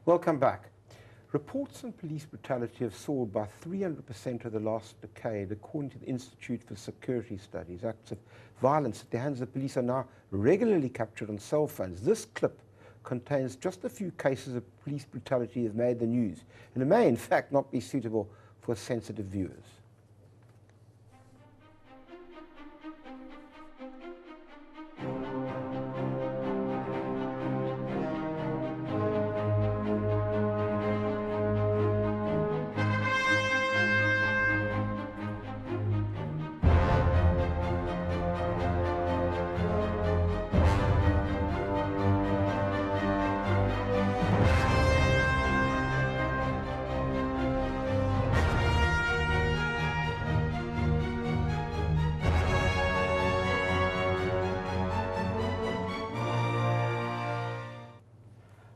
Welcome back. Reports on police brutality have soared by 300% over the last decade, according to the Institute for Security Studies. Acts of violence at the hands of the police are now regularly captured on cell phones. This clip contains just a few cases of police brutality that have made the news, and it may, in fact, not be suitable for sensitive viewers.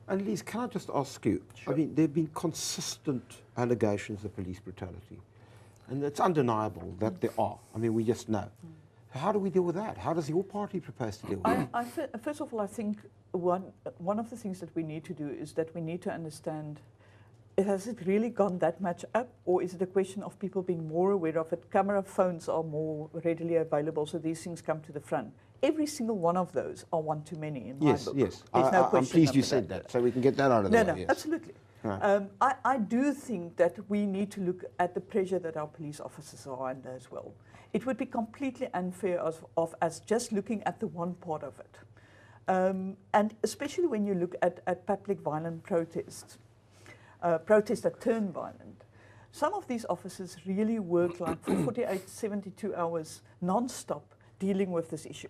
Annalize, can I just ask you, Sure. I mean, there have been consistent allegations of police brutality, and it's undeniable that there are. I mean, we just know. How do we deal with that? How does your party propose to deal with that? First of all, I think one of the things that we need to do is that we need to understand, has it really gone that much up, or is it a question of people being more aware of it? Camera phones are more readily available, so these things come to the front. Every single one of those are one too many in my book. Yes. There's no I'm question pleased you about said that, so we can get that out of the way. No, yes. absolutely. Right. I do think that we need to look at the pressure that our police officers are under as well. It would be completely unfair of us just looking at the one part of it. And especially when you look at public violent protests, protests that turn violent. Some of these officers really work like for 48, 72 hours non-stop dealing with this issue.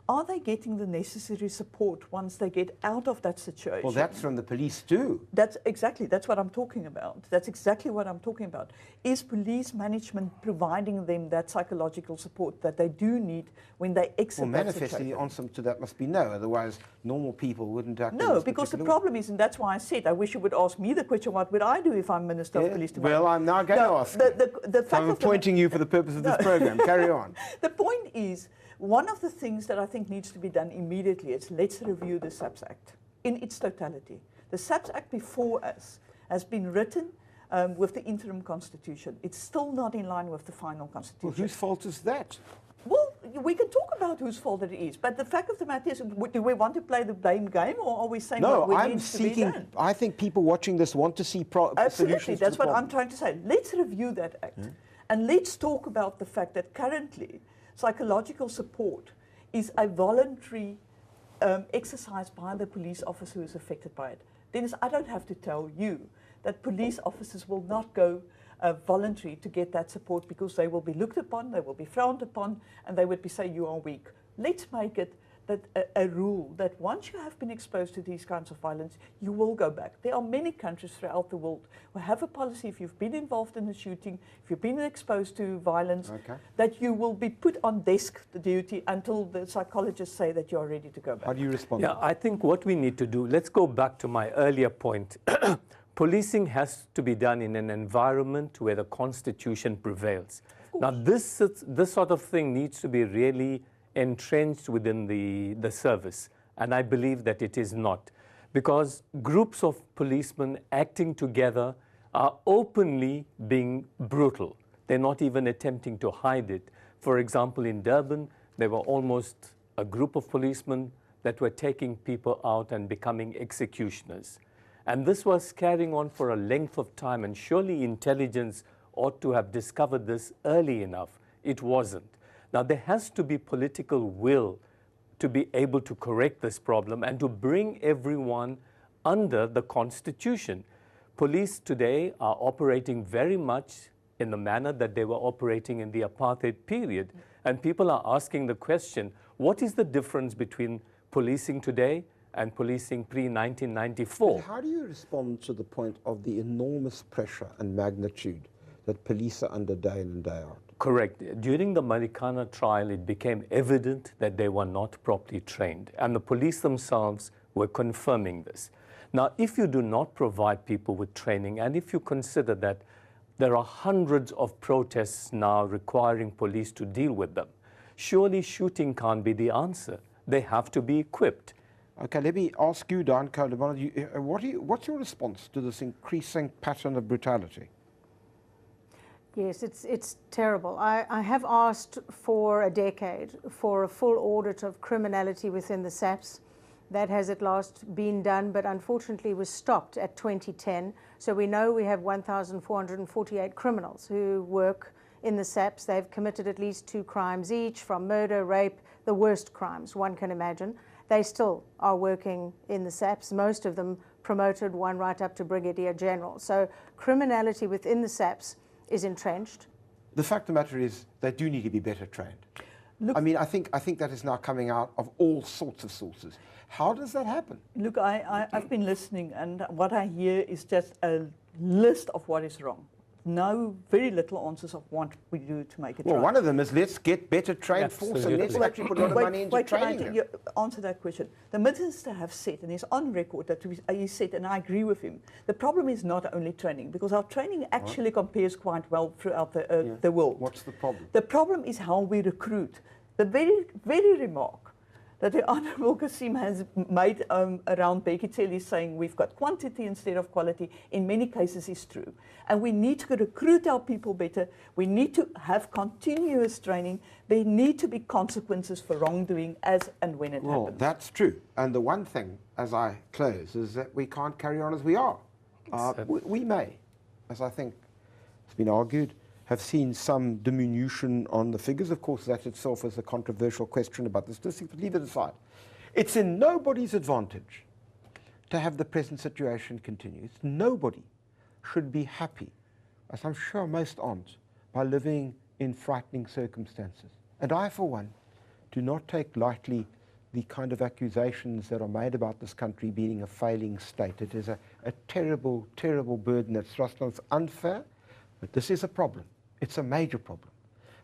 Are they getting the necessary support once they get out of that situation? Well, that's from the police too. That's what I'm talking about. That's exactly what I'm talking about. Is police management providing them that psychological support that they do need when they exit Well, that manifestly the situation? answer to that must be no, otherwise normal people wouldn't act. No, because the problem is, and that's why I said, I wish you would ask me the question, what would I do if I'm Minister of Police Development? Well, I'm now going to ask. The fact I'm of appointing you for the purpose of this program. Carry on. The point is, one of the things that I think needs to be done immediately is let's review the SAPS Act in its totality. The SAPS Act before us has been written with the interim constitution. It's still not in line with the final constitution. Well, whose fault is that? Well, we can talk about whose fault it is, but the fact of the matter is, do we want to play the blame game, or are we saying No, what I'm needs to be seeking. done? I think people watching this want to see Absolutely, solutions. that's to the what I'm problem. trying to say. Let's review that act, and let's talk about the fact that currently psychological support is a voluntary exercise by the police officer who is affected by it. Dennis, I don't have to tell you that police officers will not go voluntary to get that support because they will be looked upon, they will be frowned upon, and they would be saying you are weak. Let's make it that a rule that once you have been exposed to these kinds of violence, you will go back. There are many countries throughout the world who have a policy, if you've been involved in a shooting, if you've been exposed to violence, that you will be put on desk duty until the psychologists say that you are ready to go back. How do you respond? Yeah, I think what we need to do, let's go back to my earlier point. Policing has to be done in an environment where the Constitution prevails. Now, this sort of thing needs to be really entrenched within the service, and I believe that it is not, because groups of policemen acting together are openly being brutal. They're not even attempting to hide it. For example, in Durban, there were almost a group of policemen that were taking people out and becoming executioners. And this was carrying on for a length of time, and surely intelligence ought to have discovered this early enough. It wasn't. Now, there has to be political will to be able to correct this problem and to bring everyone under the Constitution. Police today are operating very much in the manner that they were operating in the apartheid period. And people are asking the question, what is the difference between policing today and policing pre-1994? How do you respond to the point of the enormous pressure and magnitude that police are under day in and day out? Correct. During the Marikana trial, it became evident that they were not properly trained, and the police themselves were confirming this. Now, if you do not provide people with training, and if you consider that there are hundreds of protests now requiring police to deal with them, surely shooting can't be the answer. They have to be equipped. Okay, let me ask you, Dianne Kohler-Barnard, what's your response to this increasing pattern of brutality? Yes, it's terrible. I have asked for a decade for a full audit of criminality within the SAPS. That has at last been done, but unfortunately was stopped at 2010. So we know we have 1,448 criminals who work in the SAPS. They've committed at least 2 crimes each, from murder, rape, the worst crimes one can imagine. They still are working in the SAPS, most of them promoted, one right up to Brigadier General. So criminality within the SAPS is entrenched. The fact of the matter is they do need to be better trained. Look, I mean, I think that is now coming out of all sorts of sources. How does that happen? Look, I've been listening, and what I hear is just a list of what is wrong. No, very little answers of what we do to make it right. Well, one of them is let's get better trained force and let's actually put a lot of money into training them. Can I answer that question? The minister has said, and he's on record, that he said, and I agree with him, the problem is not only training, because our training actually compares quite well throughout the world. What's the problem? The problem is how we recruit. The very remark that the Honourable Cassim has made around Bekele saying we've got quantity instead of quality, in many cases is true. And we need to recruit our people better. We need to have continuous training. There need to be consequences for wrongdoing as and when it happens. Well, that's true. And the one thing, as I close, is that we can't carry on as we are. We may, as I think has been argued, have seen some diminution on the figures. Of course, that itself is a controversial question about the statistics, but leave it aside. It's in nobody's advantage to have the present situation continue. Nobody should be happy, as I'm sure most aren't, by living in frightening circumstances. And I, for one, do not take lightly the kind of accusations that are made about this country being a failing state. It is a terrible, terrible burden that's thrust on us. It's unfair, but this is a problem. It's a major problem.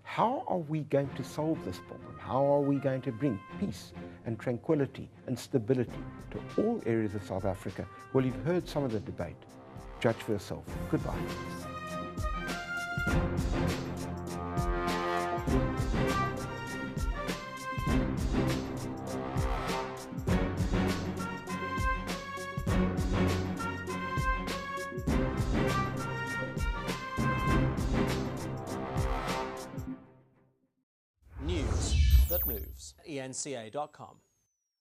How are we going to solve this problem? How are we going to bring peace and tranquility and stability to all areas of South Africa? Well, you've heard some of the debate. Judge for yourself. Goodbye. News that moves. ENCA.com.